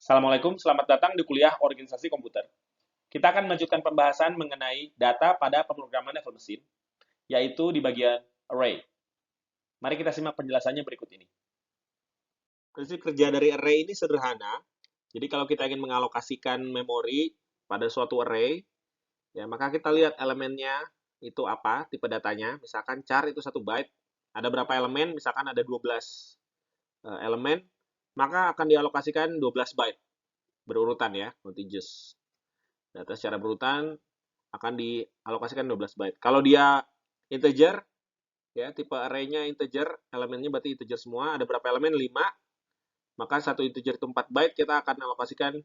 Assalamualaikum, selamat datang di kuliah Organisasi Komputer. Kita akan melanjutkan pembahasan mengenai data pada pemrograman level mesin, yaitu di bagian array. Mari kita simak penjelasannya berikut ini. Prinsip kerja dari array ini sederhana. Jadi kalau kita ingin mengalokasikan memori pada suatu array, ya maka kita lihat elemennya itu apa, tipe datanya. Misalkan char itu 1 byte, ada berapa elemen, misalkan ada 12 elemen, maka akan dialokasikan 12 byte berurutan ya, contiguous. Data secara berurutan akan dialokasikan 12 byte. Kalau dia integer, ya tipe array-nya integer, elemennya berarti integer semua, ada berapa elemen? 5, maka satu integer itu 4 byte, kita akan alokasikan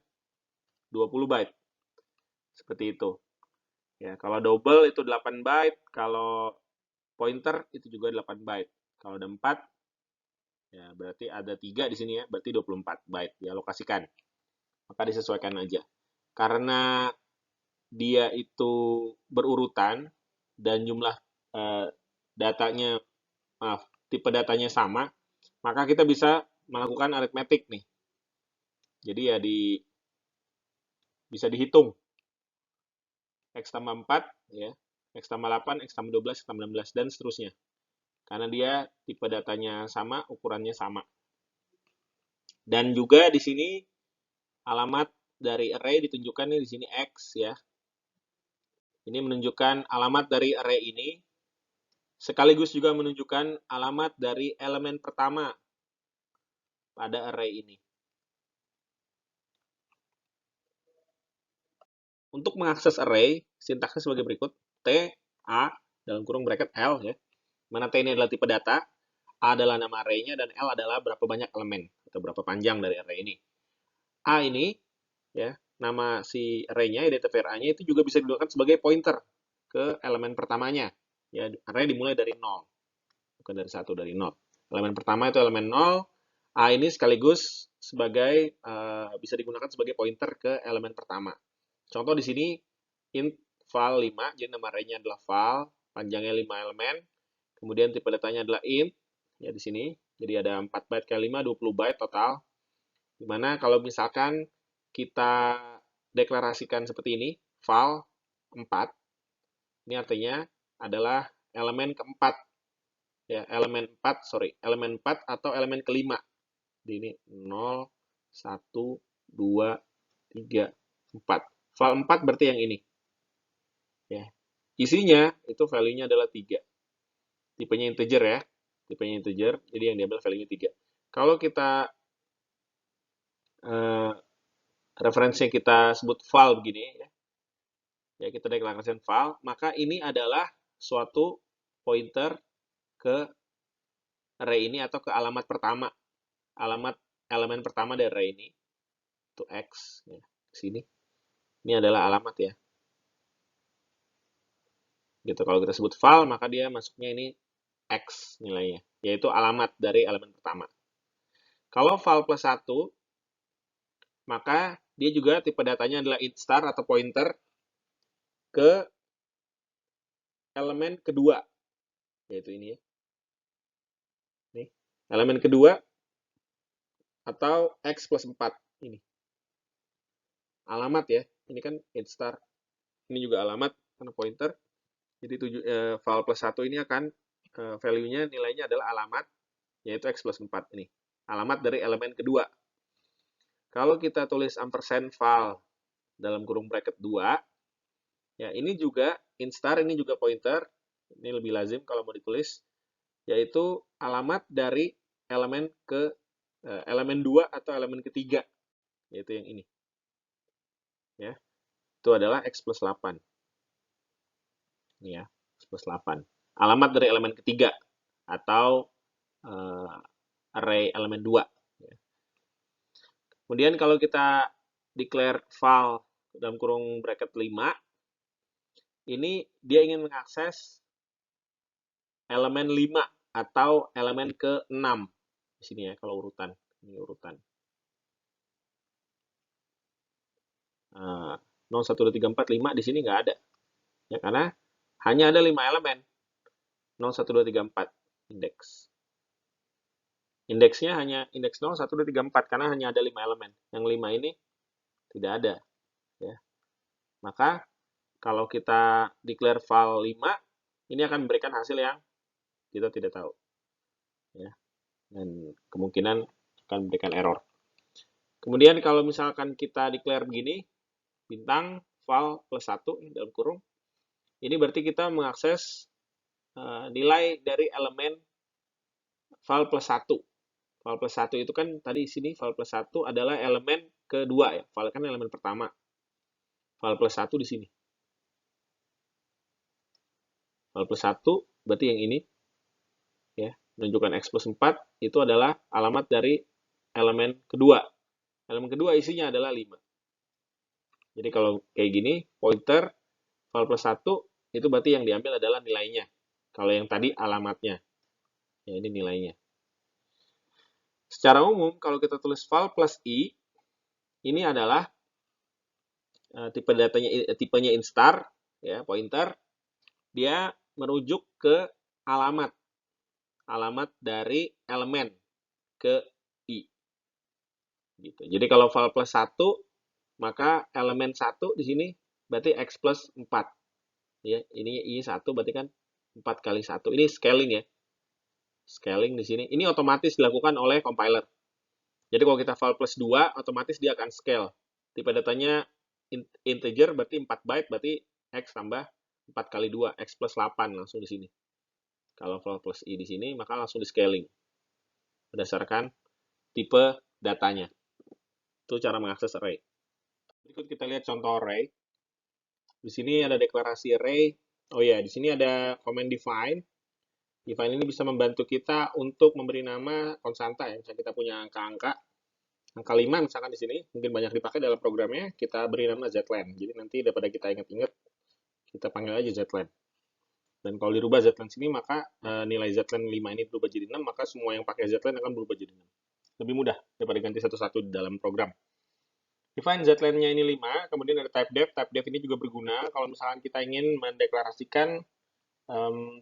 20 byte. Seperti itu. Ya, kalau double itu 8 byte, kalau pointer itu juga 8 byte. Kalau ada 4, ya berarti ada 3 di sini ya, berarti 24 byte dialokasikan. Maka disesuaikan aja. Karena dia itu berurutan dan jumlah datanya, tipe datanya sama, maka kita bisa melakukan aritmetik nih. Jadi ya bisa dihitung. X tambah 4, ya, X tambah 8, X tambah 12, X tambah 16, dan seterusnya. Karena dia tipe datanya sama, ukurannya sama. Dan juga di sini alamat dari array ditunjukkan nih di sini X ya. Ini menunjukkan alamat dari array ini, sekaligus juga menunjukkan alamat dari elemen pertama pada array ini. Untuk mengakses array, sintaksnya sebagai berikut. T, A, dalam kurung bracket L ya. Mana T ini adalah tipe data, A adalah nama array-nya, dan L adalah berapa banyak elemen, atau berapa panjang dari array ini. A ini, ya, nama si array-nya, identifier A-nya itu juga bisa digunakan sebagai pointer ke elemen pertamanya. Ya, array dimulai dari 0, bukan dari 1, dari 0. Elemen pertama itu elemen 0, A ini sekaligus sebagai bisa digunakan sebagai pointer ke elemen pertama. Contoh di sini int val 5, jadi nama array-nya adalah val, panjangnya 5 elemen, kemudian tipe datanya adalah int, ya di sini, jadi ada 4 byte kali 5, 20 byte total, dimana kalau misalkan kita deklarasikan seperti ini, val 4, ini artinya adalah elemen keempat, ya elemen 4 atau elemen kelima. Jadi ini 0, 1, 2, 3, 4. Val 4 berarti yang ini. Ya. Isinya itu value-nya adalah 3. Tipenya integer ya. Tipenya integer, jadi yang diambil value-nya 3. Kalau kita referensinya kita sebut val begini ya. Ya, kita deklarasikan val, maka ini adalah suatu pointer ke array ini atau ke alamat pertama. Alamat elemen pertama dari array ini. Itu X ya. Sini. Ini adalah alamat ya. Gitu, kalau kita sebut val, maka dia masuknya ini X nilainya, yaitu alamat dari elemen pertama. Kalau val plus 1, maka dia juga tipe datanya adalah int star atau pointer ke elemen kedua, yaitu ini ya. Nih, elemen kedua atau X plus 4 ini. Alamat ya, ini kan int star. Ini juga alamat karena pointer. Jadi val plus 1 ini akan value-nya, nilainya adalah alamat, yaitu X plus 4 ini. Alamat dari elemen kedua. Kalau kita tulis ampersand val dalam kurung bracket 2, ya ini juga int star, ini juga pointer. Ini lebih lazim kalau mau ditulis, yaitu alamat dari elemen ke elemen 2 atau elemen ketiga, yaitu yang ini. Ya. Itu adalah X plus 8. Ini ya, X plus 8. Alamat dari elemen ketiga atau array elemen 2. Ya. Kemudian kalau kita declare val dalam kurung bracket 5, ini dia ingin mengakses elemen 5 atau elemen ke-6. Di sini ya, kalau urutan. Ini urutan. 0, 1, 2, 3, 4, 5 di sini nggak ada. Ya, karena hanya ada 5 elemen. 0, 1, 2, 3, 4 indeks. Indeksnya hanya indeks 0, 1, 2, 3, 4 karena hanya ada 5 elemen. Yang 5 ini tidak ada, ya. Maka kalau kita declare val 5, ini akan memberikan hasil yang kita tidak tahu, ya. Dan kemungkinan akan memberikan error. Kemudian kalau misalkan kita declare begini, bintang val plus 1 dalam kurung, ini berarti kita mengakses nilai dari elemen val plus 1. Val plus 1 itu kan tadi di sini val plus 1 adalah elemen kedua, ya. Val kan elemen pertama. Val plus 1 di sini. Val plus 1 berarti yang ini, ya, menunjukkan X plus 4 itu adalah alamat dari elemen kedua. Elemen kedua isinya adalah 5. Jadi kalau kayak gini, pointer val plus 1 itu berarti yang diambil adalah nilainya. Kalau yang tadi alamatnya. Ya, ini nilainya. Secara umum, kalau kita tulis val plus i, ini adalah tipenya instar, ya, pointer. Dia merujuk ke alamat dari elemen ke i. Gitu. Jadi kalau val plus 1, maka elemen 1 di sini berarti X plus 4. Ya, ini I1 berarti kan 4 kali 1. Ini scaling, ya. Scaling di sini. Ini otomatis dilakukan oleh compiler. Jadi kalau kita val plus 2, otomatis dia akan scale. Tipe datanya integer berarti 4 byte, berarti X tambah 4 kali 2, X plus 8 langsung di sini. Kalau val plus I di sini, maka langsung di scaling. Berdasarkan tipe datanya. Itu cara mengakses array. Berikut kita lihat contoh array. Di sini ada deklarasi array. Oh ya, di sini ada command define. Define ini bisa membantu kita untuk memberi nama konstanta, ya. Misalnya kita punya angka-angka. Angka 5 misalkan di sini, mungkin banyak dipakai dalam programnya, kita beri nama zlen. Jadi nanti daripada kita ingat-ingat, kita panggil aja zlen. Dan kalau dirubah zlen sini, maka nilai zlen 5 ini berubah jadi 6, maka semua yang pakai zlen akan berubah jadi 6. Lebih mudah daripada ganti satu-satu di dalam program. Define zlen-nya ini 5, kemudian ada type def. Type def ini juga berguna kalau misalkan kita ingin mendeklarasikan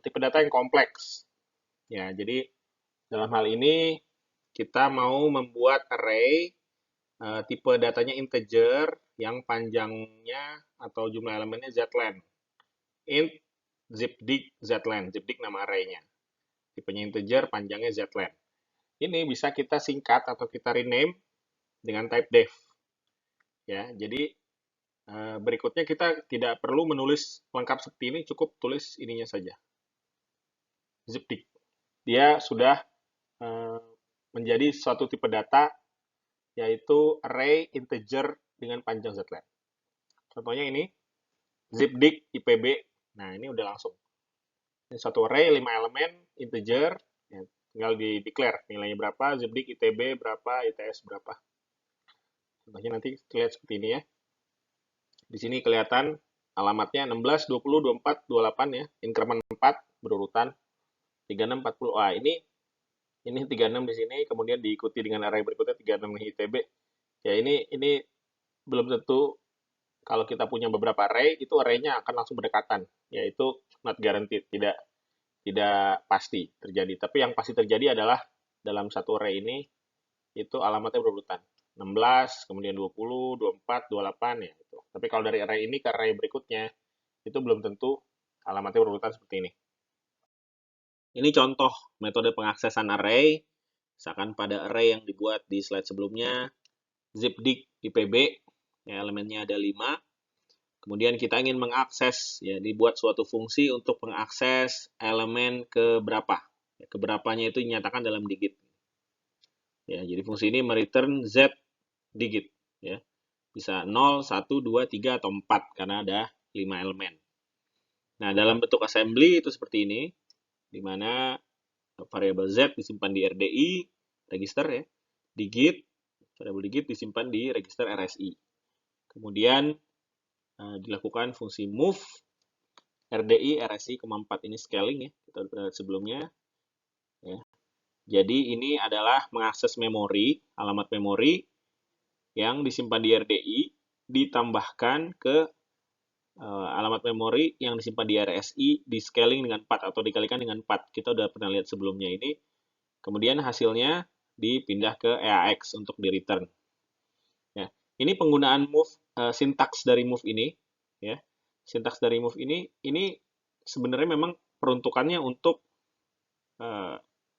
tipe data yang kompleks. Ya, jadi dalam hal ini kita mau membuat array tipe datanya integer yang panjangnya atau jumlah elemennya zlen. Int zipdig zlen. Zipdig nama arraynya. Tipenya integer, panjangnya zlen. Ini bisa kita singkat atau kita rename dengan type def. Ya, jadi berikutnya kita tidak perlu menulis lengkap seperti ini, cukup tulis ininya saja. Zipdig. Dia sudah menjadi suatu tipe data, yaitu array integer dengan panjang zlen. Contohnya ini, zipdig IPB. Nah, ini udah langsung. Ini satu array, 5 elemen, integer, ya, tinggal di declare nilainya berapa, zipdig ITB berapa, ITS berapa. Contohnya nanti terlihat seperti ini, ya. Di sini kelihatan alamatnya 16, 20, 24, 28, ya. Increment 4 berurutan 36, 40. Wah, ini 36 di sini, kemudian diikuti dengan array berikutnya 36 ITB. Ya, ini belum tentu. Kalau kita punya beberapa array, itu array-nya akan langsung berdekatan, yaitu not guaranteed, tidak pasti terjadi. Tapi yang pasti terjadi adalah dalam satu array ini, itu alamatnya berurutan. 16, kemudian 20, 24, 28, ya. Gitu. Tapi kalau dari array ini ke array berikutnya, itu belum tentu alamatnya berurutan seperti ini. Ini contoh metode pengaksesan array. Misalkan pada array yang dibuat di slide sebelumnya, zipdig IPB, ya, elemennya ada 5. Kemudian kita ingin mengakses, ya, dibuat suatu fungsi untuk mengakses elemen ke berapa. Ya, keberapanya itu dinyatakan dalam digit. Ya, jadi fungsi ini mereturn z digit. Ya. Bisa 0, 1, 2, 3, atau 4 karena ada 5 elemen. Nah, dalam bentuk assembly itu seperti ini, di mana variabel z disimpan di RDI, register, ya. Digit, variabel digit disimpan di register RSI. Kemudian dilakukan fungsi move RDI RSI, 4 ini scaling, ya, kita udah lihat sebelumnya, ya. Jadi ini adalah mengakses memori, alamat memori yang disimpan di RDI ditambahkan ke alamat memori yang disimpan di RSI di scaling dengan 4 atau dikalikan dengan 4. Kita udah pernah lihat sebelumnya ini. Kemudian hasilnya dipindah ke EAX untuk di return. Ya, ini penggunaan move, sintaks dari move ini, ya. Sintaks dari move ini sebenarnya memang peruntukannya untuk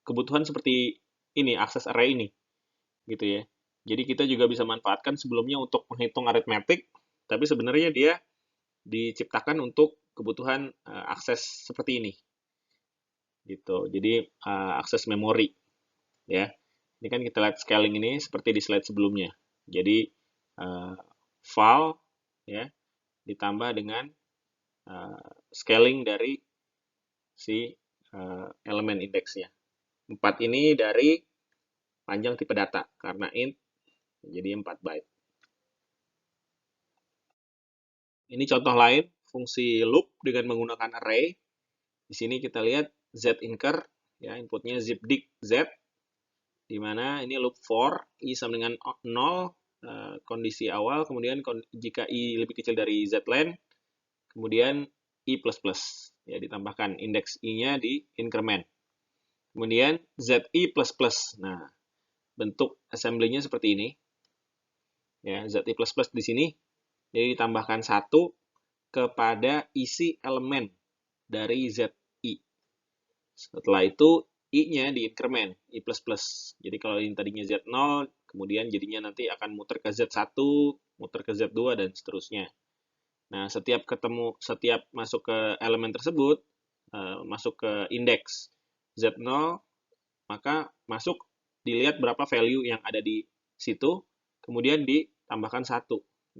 kebutuhan seperti ini, akses array ini, gitu ya. Jadi kita juga bisa manfaatkan sebelumnya untuk menghitung aritmetik, tapi sebenarnya dia diciptakan untuk kebutuhan akses seperti ini, gitu. Jadi akses memori, ya. Ini kan kita lihat scaling ini seperti di slide sebelumnya. Jadi file, ya, ditambah dengan scaling dari si elemen indeksnya. 4 ini dari panjang tipe data, karena int jadi 4 byte. Ini contoh lain, fungsi loop dengan menggunakan array. Di sini kita lihat zinker, ya, inputnya zipdig z, di mana ini loop for, i sama dengan 0, kondisi awal, kemudian jika i lebih kecil dari zlen, kemudian i++, ya, ditambahkan indeks i-nya di increment. Kemudian zi++, nah, bentuk assembly-nya seperti ini, ya, zi++ di sini, jadi ditambahkan 1 kepada isi elemen dari zi. Setelah itu, i-nya di increment, i++. Jadi kalau ini tadinya z0, kemudian jadinya nanti akan muter ke z1, muter ke z2, dan seterusnya. Nah, setiap masuk ke elemen tersebut, masuk ke indeks z0, maka masuk, dilihat berapa value yang ada di situ, kemudian ditambahkan 1.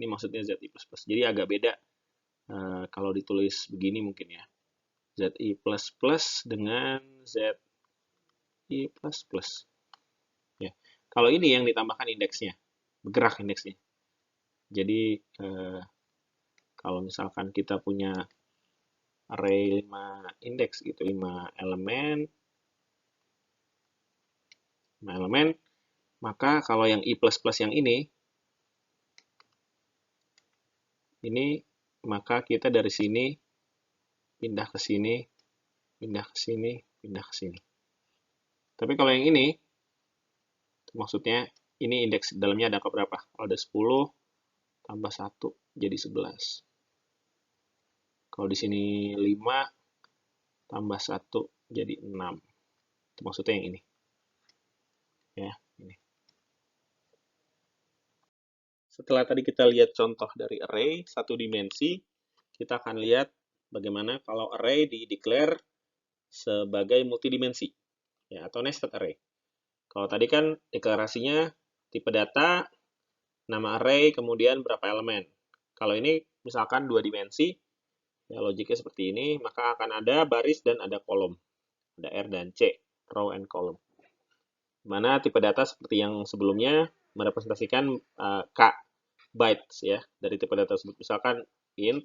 Ini maksudnya zi++. Jadi agak beda kalau ditulis begini mungkin ya. zi++ dengan zi++. Ya. Kalau ini yang ditambahkan indeksnya, bergerak indeksnya. Jadi kalau misalkan kita punya array 5 indeks gitu, 5 elemen, maka kalau yang i++ yang ini, maka kita dari sini pindah ke sini, pindah ke sini, pindah ke sini. Tapi kalau yang ini, maksudnya ini indeks dalamnya ada berapa? Kalau ada 10 tambah 1 jadi 11. Kalau di sini 5 tambah 1 jadi 6. Itu maksudnya yang ini. Ya, ini. Setelah tadi kita lihat contoh dari array satu dimensi, kita akan lihat bagaimana kalau array di-declare sebagai multidimensi, ya, atau nested array. Kalau tadi kan deklarasinya tipe data, nama array, kemudian berapa elemen. Kalau ini misalkan 2 dimensi, ya, logiknya seperti ini, maka akan ada baris dan ada kolom. Ada R dan C, row and column. Mana tipe data seperti yang sebelumnya merepresentasikan K bytes, ya, dari tipe data tersebut. Misalkan int,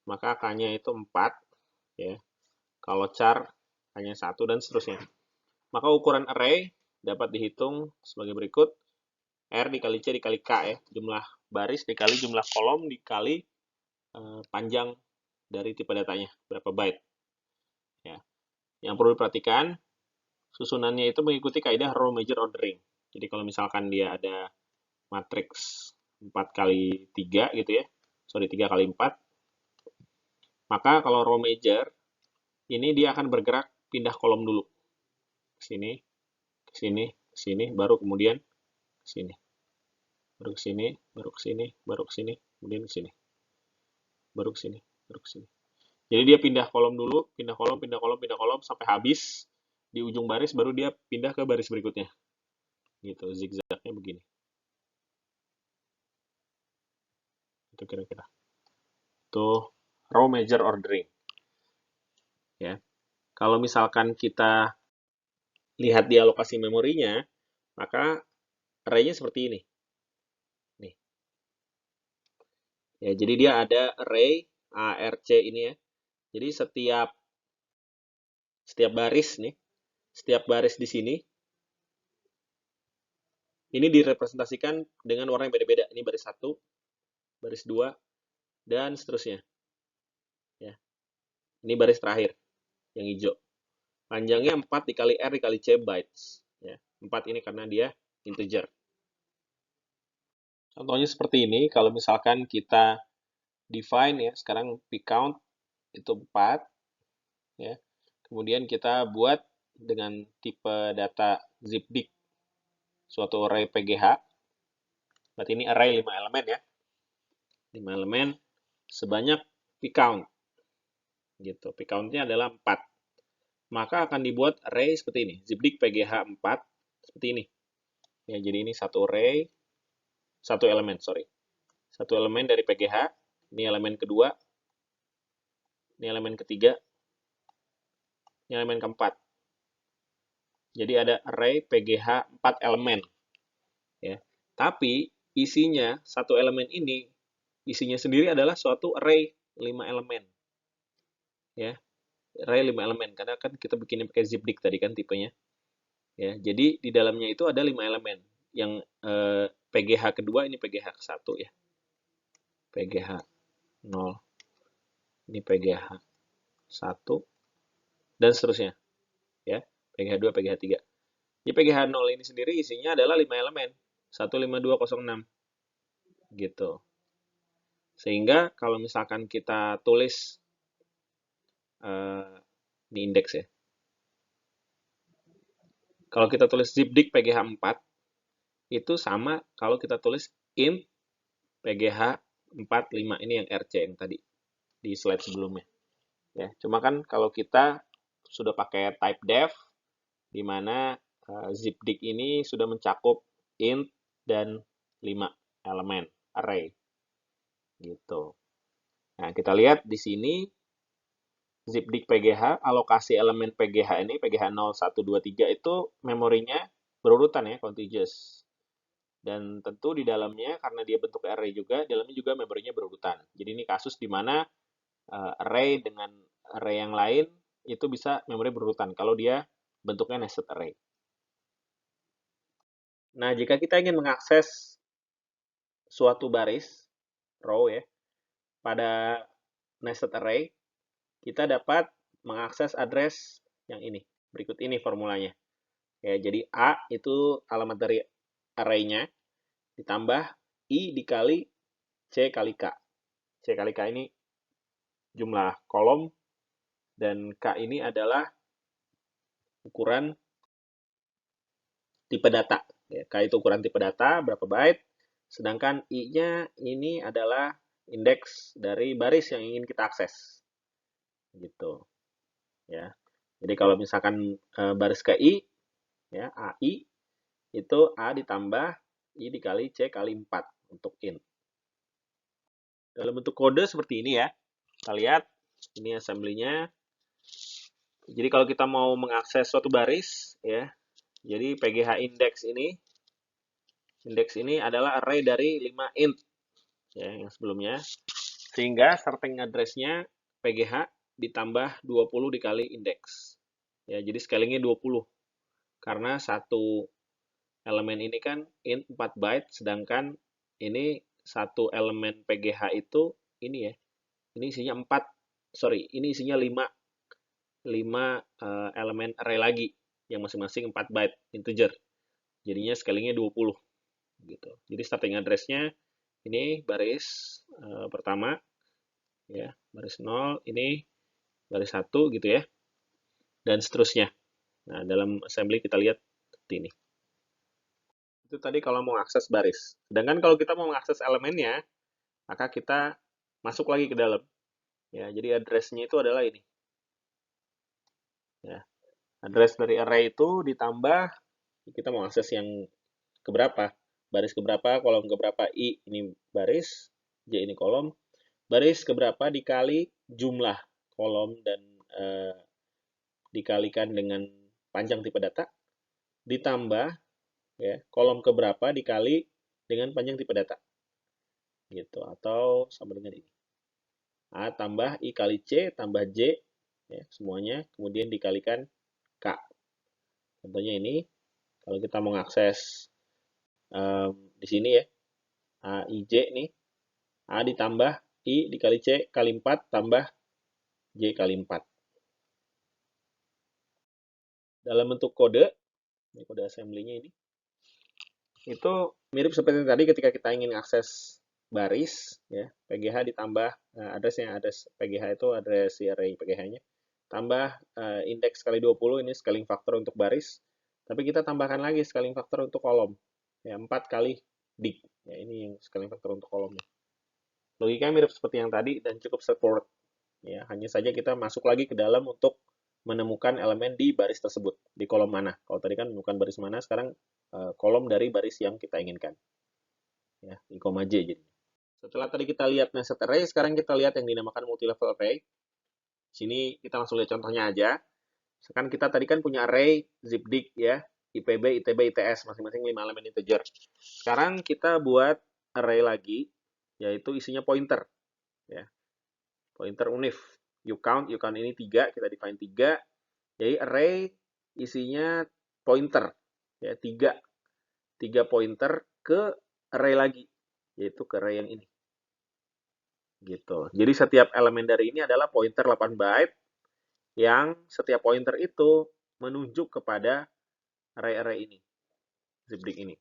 maka K-nya itu 4, ya. Kalau char hanya 1 dan seterusnya. Maka ukuran array dapat dihitung sebagai berikut. R dikali C dikali K, ya. Jumlah baris dikali jumlah kolom dikali panjang dari tipe datanya, berapa byte. Ya. Yang perlu diperhatikan, susunannya itu mengikuti kaidah row major ordering. Jadi kalau misalkan dia ada matriks 4 kali 3 gitu ya, 3 kali 4, maka kalau row major, ini dia akan bergerak pindah kolom dulu. Ke sini, ke sini, ke sini, baru kemudian ke sini. Baru ke sini, baru ke sini, baru ke sini, kemudian ke sini. Baru ke sini, baru ke sini. Jadi dia pindah kolom dulu, pindah kolom, pindah kolom, pindah kolom, sampai habis. Di ujung baris, baru dia pindah ke baris berikutnya. Gitu, zigzagnya begini. Itu kira-kira. Itu row major ordering. Ya. Kalau misalkan kita lihat di alokasi memorinya, maka array-nya seperti ini. Nih. Ya, jadi dia ada array ARC ini ya. Jadi setiap baris nih, setiap baris di sini ini direpresentasikan dengan warna yang beda-beda. Ini baris 1, baris 2, dan seterusnya. Ya. Ini baris terakhir yang hijau. Panjangnya 4 dikali R dikali C bytes. Ya. 4 ini karena dia integer. Contohnya seperti ini, kalau misalkan kita define ya, sekarang pcount itu 4, ya. Kemudian kita buat dengan tipe data zipdict suatu array PGH. Berarti ini array 5 elemen ya. 5 elemen sebanyak pcount. Gitu. Pcount-nya adalah 4. Maka akan dibuat array seperti ini. Zipdict PGH 4 seperti ini. Ya, jadi ini satu array, satu elemen, sorry. Satu elemen dari PGH, ini elemen kedua, ini elemen ketiga, ini elemen keempat. Jadi ada array PGH 4 elemen. Ya. Tapi isinya satu elemen ini isinya sendiri adalah suatu array 5 elemen. Ya. Array 5 elemen karena kan kita bikinnya pakai zipdict tadi kan tipenya. Ya, jadi di dalamnya itu ada 5 elemen. Yang PGH kedua ini PGH ke-1 ya. PGH 0. Ini PGH 1 dan seterusnya. Ya. PGH 2, PGH 3. Jadi PGH 0 ini sendiri isinya adalah 5 elemen. 15206. Gitu. Sehingga kalau misalkan kita tulis ini indeks ya. Kalau kita tulis zipdict PGH 4 itu sama kalau kita tulis int PGH 45 ini yang RC yang tadi di slide sebelumnya. Ya, cuma kan kalau kita sudah pakai type def di mana zipdict ini sudah mencakup int dan 5 elemen array. Gitu. Nah, kita lihat di sini zipdict PGH, alokasi elemen PGH ini, PGH 0, 1, 2, 3 itu memorinya berurutan ya, contiguous. Dan tentu di dalamnya, karena dia bentuk array juga, di dalamnya juga memorinya berurutan. Jadi ini kasus di mana array dengan array yang lain itu bisa memori berurutan kalau dia bentuknya nested array. Nah, jika kita ingin mengakses suatu baris, row ya, pada nested array, kita dapat mengakses address yang ini. Berikut ini formulanya. Ya, jadi A itu alamat dari array-nya, ditambah I dikali C kali K. C kali K ini jumlah kolom, dan K ini adalah ukuran tipe data. Ya, K itu ukuran tipe data, berapa byte, sedangkan I-nya ini adalah indeks dari baris yang ingin kita akses. Gitu. Ya. Jadi kalau misalkan baris ke I, ya, AI, itu A ditambah I dikali C kali 4 untuk int. Dalam bentuk kode seperti ini ya. Kita lihat, ini assembly-nya. Jadi kalau kita mau mengakses suatu baris, ya, jadi PGH index ini adalah array dari 5 int, ya, yang sebelumnya. Sehingga starting address-nya PGH ditambah 20 dikali index. Ya, jadi scalingnya 20. Karena satu elemen ini kan int 4 byte, sedangkan ini satu elemen PGH itu ini ya. Ini isinya 4, ini isinya 5 elemen array lagi yang masing-masing 4 byte integer. Jadinya scalingnya 20 gitu. Jadi starting address-nya ini baris pertama ya, baris 0, ini baris 1 gitu ya. Dan seterusnya. Nah, dalam assembly kita lihat seperti ini. Itu tadi kalau mau akses baris. Sedangkan kalau kita mau mengakses elemennya, maka kita masuk lagi ke dalam. Ya, jadi address-nya itu adalah ini. Ya. Address dari array itu ditambah kita mau akses yang keberapa, baris keberapa, kolom keberapa, I ini baris, J ini kolom, baris keberapa dikali jumlah kolom dan dikalikan dengan panjang tipe data, ditambah ya, kolom keberapa dikali dengan panjang tipe data. Gitu, atau sama dengan ini. A tambah I kali C tambah J, ya, semuanya, kemudian dikalikan K. Contohnya ini, kalau kita mau mengakses di sini ya, A, I, J nih, A ditambah I dikali C kali 4 tambah J kali 4. Dalam bentuk kode, Ini kode assembly-nya ini. Itu mirip seperti tadi ketika kita ingin akses baris, ya, PGH ditambah address PGH itu address si array PGH-nya, tambah indeks kali 20, ini scaling factor untuk baris, tapi kita tambahkan lagi scaling factor untuk kolom, ya, 4 kali dig, ya, ini yang scaling factor untuk kolomnya. Logikanya mirip seperti yang tadi dan cukup straightforward, ya, hanya saja kita masuk lagi ke dalam untuk menemukan elemen di baris tersebut, di kolom mana. Kalau tadi kan menemukan baris mana, sekarang kolom dari baris yang kita inginkan. Ya, I, J jadi. Setelah tadi kita lihat nested array, sekarang kita lihat yang dinamakan multi-level array. Sini kita langsung lihat contohnya aja. Sekarang kita tadi kan punya array zipdig ya, IPB, ITB, ITS, masing-masing 5 elemen integer. Sekarang kita buat array lagi, yaitu isinya pointer. Ya. Pointer unif. Ucount ini 3, kita define 3. Jadi array isinya pointer, ya, 3 pointer ke array lagi, yaitu ke array yang ini. Gitu. Jadi setiap elemen dari ini adalah pointer 8 byte, yang setiap pointer itu menunjuk kepada array-array ini, zipdig ini.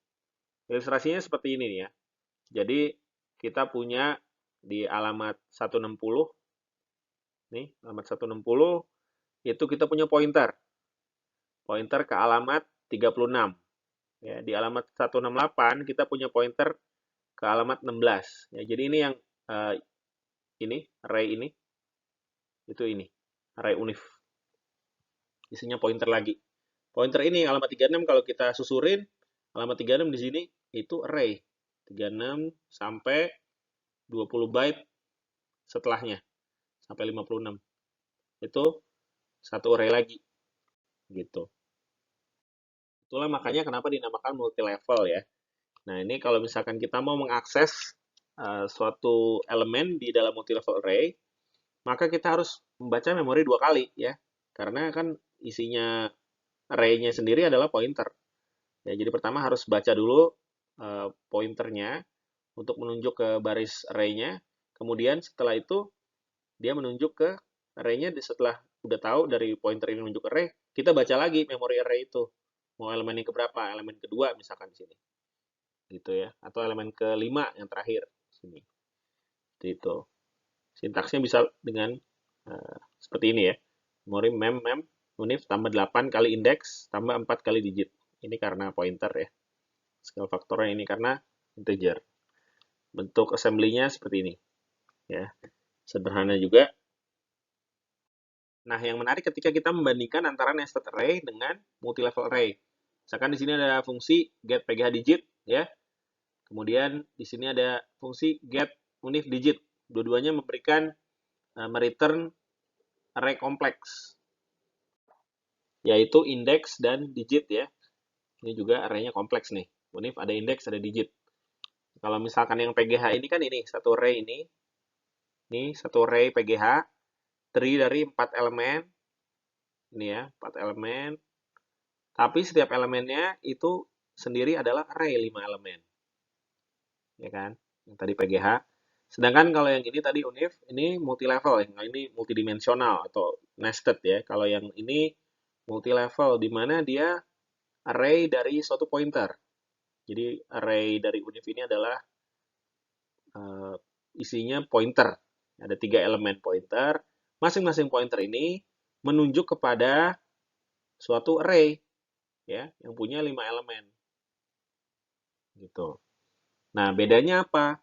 Ilustrasinya seperti ini ya. Jadi kita punya di alamat 160, nih, alamat 160, itu kita punya pointer ke alamat 36. Ya, di alamat 168 kita punya pointer ke alamat 16. Ya, jadi ini yang array ini, itu ini, array unif. Isinya pointer lagi. Pointer ini alamat 36 kalau kita susurin, alamat 36 di sini itu array. 36 sampai 20 byte setelahnya, sampai 56. Itu satu array lagi. Gitu. Itulah makanya kenapa dinamakan multi level ya. Nah, ini kalau misalkan kita mau mengakses suatu elemen di dalam multi level array, maka kita harus membaca memori 2 kali ya. Karena kan isinya array-nya sendiri adalah pointer. Ya, jadi pertama harus baca dulu pointernya untuk menunjuk ke baris array-nya. Kemudian setelah itu dia menunjuk ke array-nya. Setelah udah tahu dari pointer ini menunjuk ke array, kita baca lagi memori array itu. Mau elemen yang keberapa? Elemen kedua misalkan di sini. Gitu ya. Atau elemen kelima yang terakhir sini. Gitu. Sintaksnya bisa dengan seperti ini ya. Memori mem unif tambah 8 kali indeks tambah 4 kali digit. Ini karena pointer ya. Scale faktornya ini karena integer. Bentuk assembly-nya seperti ini. Ya. Sederhana juga. Nah, yang menarik ketika kita membandingkan antara nested array dengan multi-level array. Misalkan di sini ada fungsi get PGH digit, ya. Kemudian di sini ada fungsi get unif digit. Dua-duanya memberikan mereturn array kompleks, yaitu indeks dan digit ya. Ini juga array-nya kompleks nih. Unif ada indeks, ada digit. Kalau misalkan yang PGH ini kan ini, satu array ini satu array PGH, terdiri dari 4 elemen. Ini ya, 4 elemen. Tapi setiap elemennya itu sendiri adalah array 5 elemen. Ya kan? Yang tadi PGH. Sedangkan kalau yang ini tadi unif, ini multi level, yang ini multidimensional atau nested ya. Kalau yang ini multi level, di mana dia array dari suatu pointer. Jadi array dari unif ini adalah isinya pointer. Ada 3 elemen pointer. Masing-masing pointer ini menunjuk kepada suatu array ya, yang punya 5 elemen. Gitu. Nah, bedanya apa?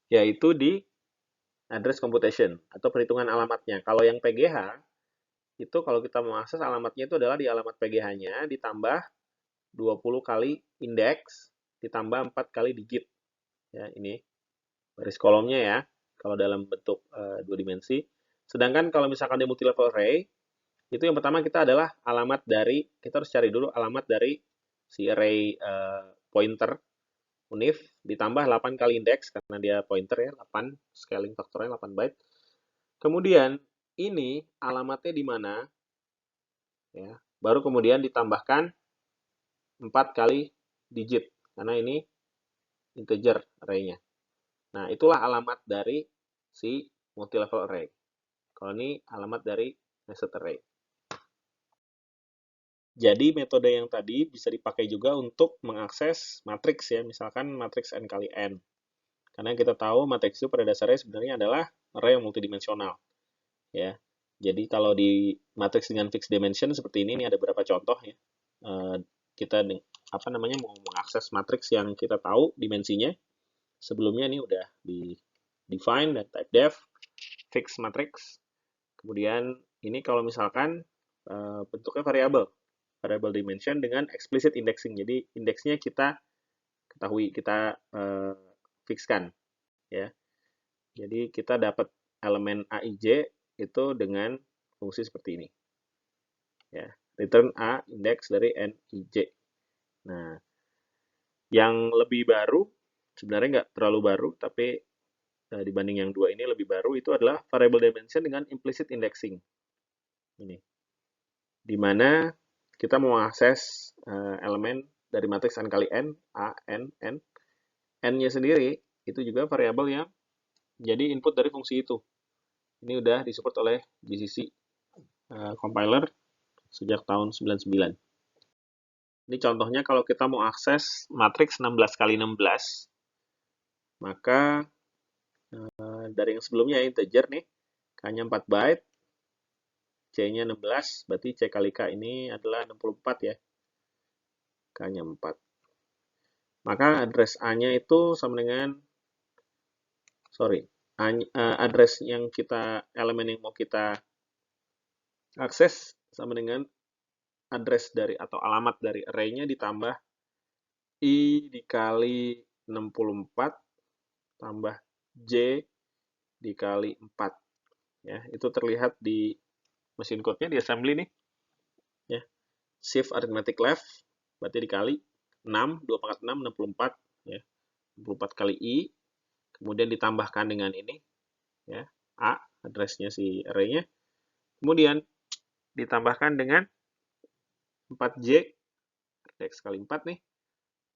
Yaitu di address computation atau perhitungan alamatnya. Kalau yang PGH itu kalau kita mau akses alamatnya itu adalah di alamat PGH-nya ditambah 20 kali indeks ditambah 4 kali digit. Ya, ini baris kolomnya ya, kalau dalam bentuk 2 dimensi. Sedangkan kalau misalkan di multi-level array, itu yang pertama kita adalah alamat dari, kita harus cari dulu alamat dari si array pointer unif ditambah 8 kali indeks karena dia pointer ya, 8 scaling faktornya 8 byte. Kemudian ini alamatnya di mana? Ya, baru kemudian ditambahkan 4 kali digit karena ini integer array-nya. Nah, itulah alamat dari si multi-level array. Kalau ini alamat dari nested array. Jadi metode yang tadi bisa dipakai juga untuk mengakses matriks ya, misalkan matriks n kali n. Karena kita tahu matriks itu pada dasarnya sebenarnya adalah array yang multidimensional ya. Jadi kalau di matriks dengan fixed dimension seperti ini ada beberapa contoh ya. Kita mau mengakses matriks yang kita tahu dimensinya. Sebelumnya ini udah di define dan type def fixed matrix. Kemudian ini kalau misalkan bentuknya variable dimension dengan explicit indexing. Jadi indeksnya kita ketahui, kita fixkan ya. Jadi kita dapat elemen aij itu dengan fungsi seperti ini. Ya, return a indeks dari nij. Nah, yang lebih baru sebenarnya nggak terlalu baru, tapi dibanding yang dua ini lebih baru itu adalah variable dimension dengan implicit indexing. Ini, di mana kita mau akses elemen dari matriks n kali n, a, n, n. N-nya sendiri itu juga variabel yang jadi input dari fungsi itu. Ini udah disupport oleh GCC compiler sejak tahun 99. Ini contohnya kalau kita mau akses matriks 16 kali 16, maka dari yang sebelumnya integer nih, K-nya 4 byte, C-nya 16, berarti C kali K ini adalah 64 ya. K-nya 4. Maka address A-nya itu sama dengan, address yang elemen yang mau kita akses sama dengan address dari atau alamat dari array-nya ditambah I dikali 64 tambah J dikali 4. Ya, itu terlihat di mesin code-nya di assembly nih. Ya. Shift arithmetic left berarti dikali 6, 2 pangkat 6, 64 ya. 64 kali I, kemudian ditambahkan dengan ini ya, A, address-nya si array-nya. Kemudian ditambahkan dengan 4J X kali 4 nih,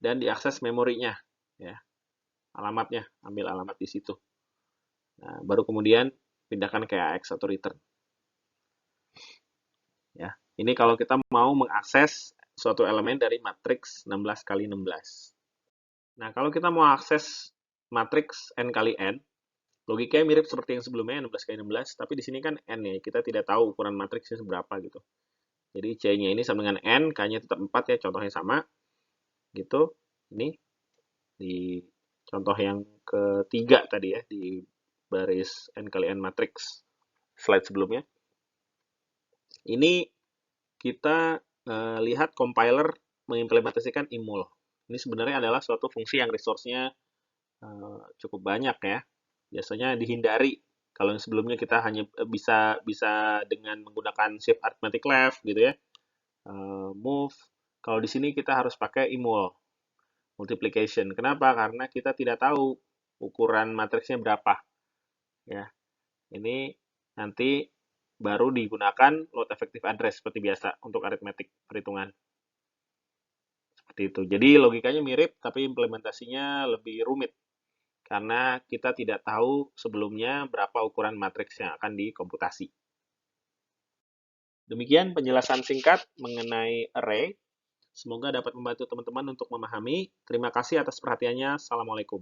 dan diakses memorinya ya, alamatnya, ambil alamat di situ. Nah, baru kemudian pindahkan ke AX atau return. Ya, ini kalau kita mau mengakses suatu elemen dari matriks 16 kali 16. Nah, kalau kita mau akses matriks n kali n, logikanya mirip seperti yang sebelumnya 16 kali 16, tapi di sini kan n ya, kita tidak tahu ukuran matriksnya seberapa gitu. Jadi C-nya ini sama dengan n, K-nya tetap 4 ya, contohnya sama. Gitu. Ini di contoh yang ketiga tadi ya, di baris n kali n matriks slide sebelumnya. Ini kita lihat compiler mengimplementasikan imul. Ini sebenarnya adalah suatu fungsi yang resource-nya cukup banyak ya. Biasanya dihindari. Kalau yang sebelumnya kita hanya bisa dengan menggunakan shift arithmetic left gitu ya, move. Kalau di sini kita harus pakai imul, multiplication. Kenapa? Karena kita tidak tahu ukuran matriksnya berapa. Ya, ini nanti baru digunakan load effective address seperti biasa untuk arithmetic perhitungan. Seperti itu. Jadi logikanya mirip, tapi implementasinya lebih rumit. Karena kita tidak tahu sebelumnya berapa ukuran matriks yang akan dikomputasi. Demikian penjelasan singkat mengenai array. Semoga dapat membantu teman-teman untuk memahami. Terima kasih atas perhatiannya. Assalamualaikum.